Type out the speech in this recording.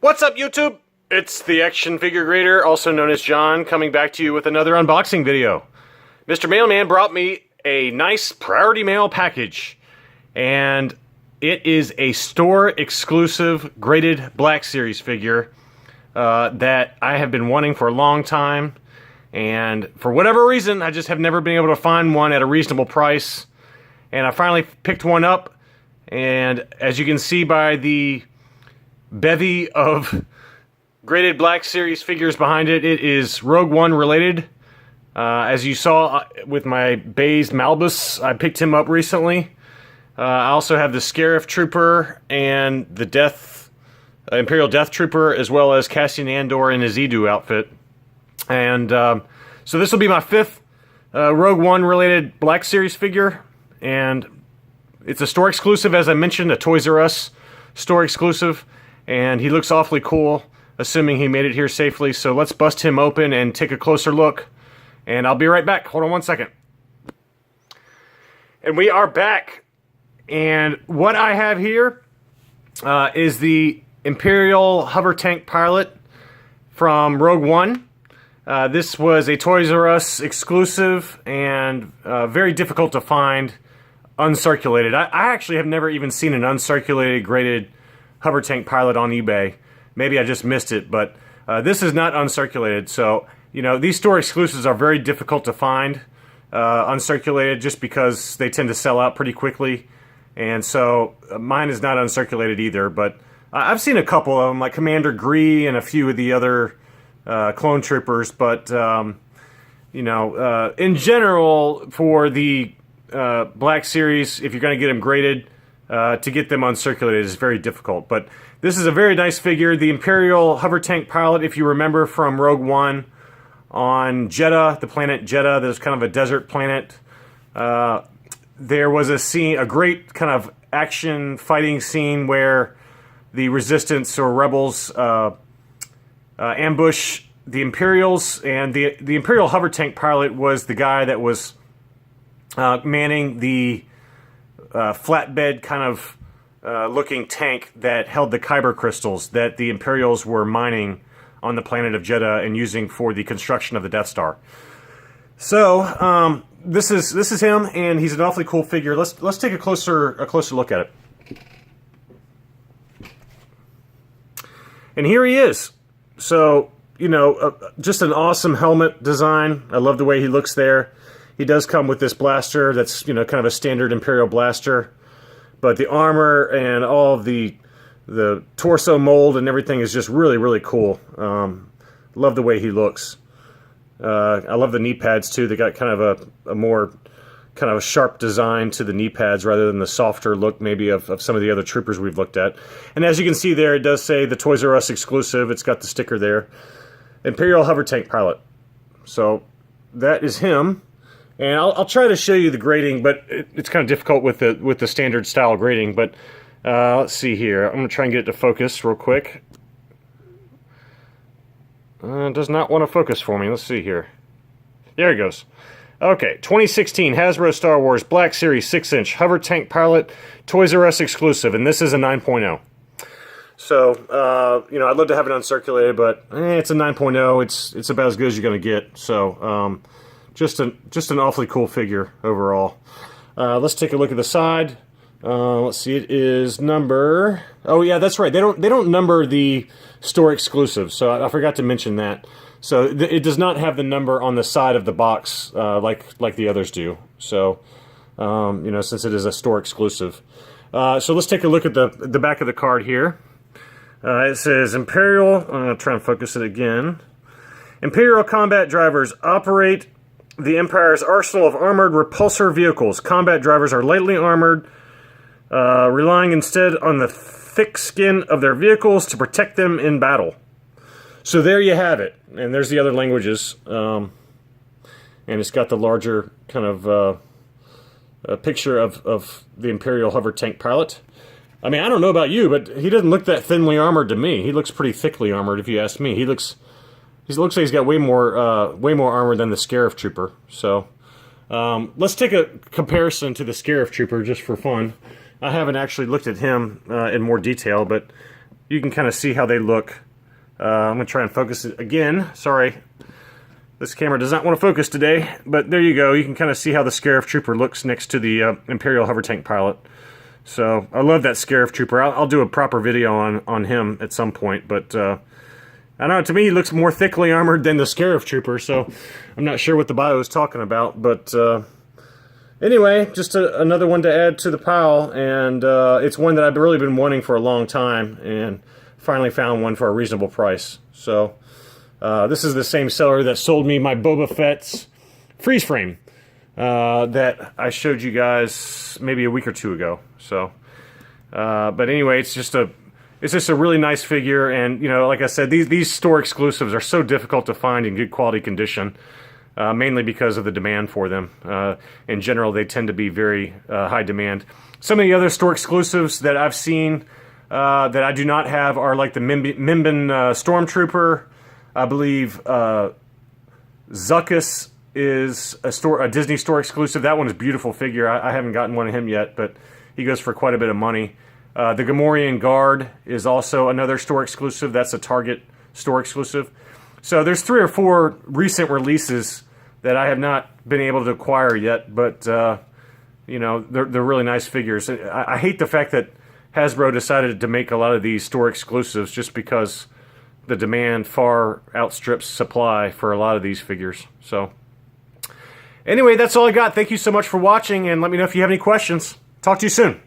What's up, YouTube? It's the Action Figure Grader, also known as John, coming back to you with another unboxing video. Mr. Mailman brought me a nice Priority Mail package, and it is a store-exclusive graded Black Series figure that I have been wanting for a long time, and for whatever reason, I just have never been able to find one at a reasonable price, and I finally picked one up, and as you can see by the bevy of graded Black Series figures behind it, it is Rogue One related. As you saw with my Baze Malbus, I picked him up recently. I also have the Scarif Trooper and the Imperial Death Trooper, as well as Cassian Andor in his Edu outfit. And so this will be my fifth Rogue One related Black Series figure, and it's a store exclusive, as I mentioned, a Toys R Us store exclusive. And he looks awfully cool, assuming he made it here safely. So let's bust him open and take a closer look. And I'll be right back. Hold on one second. And we are back. And what I have here is the Imperial Hover Tank Pilot from Rogue One. This was a Toys R Us exclusive and very difficult to find uncirculated. I actually have never even seen an uncirculated graded Hover Tank Pilot on eBay. Maybe I just missed it, but this is not uncirculated. So, you know, these store exclusives are very difficult to find uncirculated, just because they tend to sell out pretty quickly. And so mine is not uncirculated either, but I've seen a couple of them, like Commander Gree and a few of the other clone troopers. But, you know, in general, for the Black Series, if you're going to get them graded, to get them uncirculated is very difficult. But this is a very nice figure. The Imperial Hover Tank Pilot, if you remember from Rogue One, on Jedha, the planet Jedha, there's kind of a desert planet. There was a scene, a great kind of action fighting scene where the Resistance or Rebels ambush the Imperials, and the Imperial Hover Tank Pilot was the guy that was manning the flatbed kind of looking tank that held the Kyber crystals that the Imperials were mining on the planet of Jedha and using for the construction of the Death Star. So this is him, and he's an awfully cool figure. Let's take a closer look at it. And here he is. So, you know, just an awesome helmet design. I love the way he looks there. He does come with this blaster that's, you know, kind of a standard Imperial blaster. But the armor and all of the torso mold and everything is just really, really cool. Love the way he looks. I love the knee pads, too. They got kind of a more kind of a sharp design to the knee pads rather than the softer look maybe of some of the other troopers we've looked at. And as you can see there, it does say the Toys R Us exclusive. It's got the sticker there. Imperial Hover Tank Pilot. So that is him. And I'll try to show you the grading, but it's kind of difficult with the standard style grading. But let's see here. I'm going to try and get it to focus real quick. It does not want to focus for me. Let's see here. There it goes. Okay, 2016 Hasbro Star Wars Black Series 6-inch Hover Tank Pilot, Toys R Us exclusive, and this is a 9.0. So, you know, I'd love to have it uncirculated, but it's a 9.0. It's about as good as you're going to get. So, just an awfully cool figure overall. Let's take a look at the side. Let's see, it is number... Oh yeah, that's right. They don't number the store exclusives, so I forgot to mention that. So it does not have the number on the side of the box like the others do. So you know, since it is a store exclusive. So let's take a look at the back of the card here. It says Imperial. I'm going to try and focus it again. Imperial combat drivers operate the Empire's arsenal of armored repulsor vehicles. Combat drivers are lightly armored, relying instead on the thick skin of their vehicles to protect them in battle. So there you have it. And there's the other languages. And it's got the larger kind of picture of the Imperial Hover Tank Pilot. I mean, I don't know about you, but he doesn't look that thinly armored to me. He looks pretty thickly armored, if you ask me. He looks like he's got way more armor than the Scarif Trooper. So let's take a comparison to the Scarif Trooper just for fun. I haven't actually looked at him in more detail, but you can kind of see how they look. I'm going to try and focus it again. Sorry, this camera does not want to focus today, but there you go. You can kind of see how the Scarif Trooper looks next to the Imperial Hover Tank Pilot. So I love that Scarif Trooper. I'll do a proper video on him at some point, but I don't know, to me he looks more thickly armored than the Scarif Trooper, so I'm not sure what the bio is talking about, but anyway, just another one to add to the pile, and it's one that I've really been wanting for a long time, and finally found one for a reasonable price. So this is the same seller that sold me my Boba Fett's freeze frame that I showed you guys maybe a week or two ago. So, but anyway, it's just a really nice figure, and you know, like I said, these store exclusives are so difficult to find in good quality condition, mainly because of the demand for them. In general, they tend to be very high demand. Some of the other store exclusives that I've seen that I do not have are like the Mimban Stormtrooper. I believe Zuckuss is a Disney store exclusive. That one is a beautiful figure. I haven't gotten one of him yet, but he goes for quite a bit of money. The Gamorrean Guard is also another store exclusive. That's a Target store exclusive. So there's 3 or 4 recent releases that I have not been able to acquire yet, but you know, they're really nice figures. I hate the fact that Hasbro decided to make a lot of these store exclusives just because the demand far outstrips supply for a lot of these figures. So anyway, that's all I got. Thank you so much for watching, and let me know if you have any questions. Talk to you soon.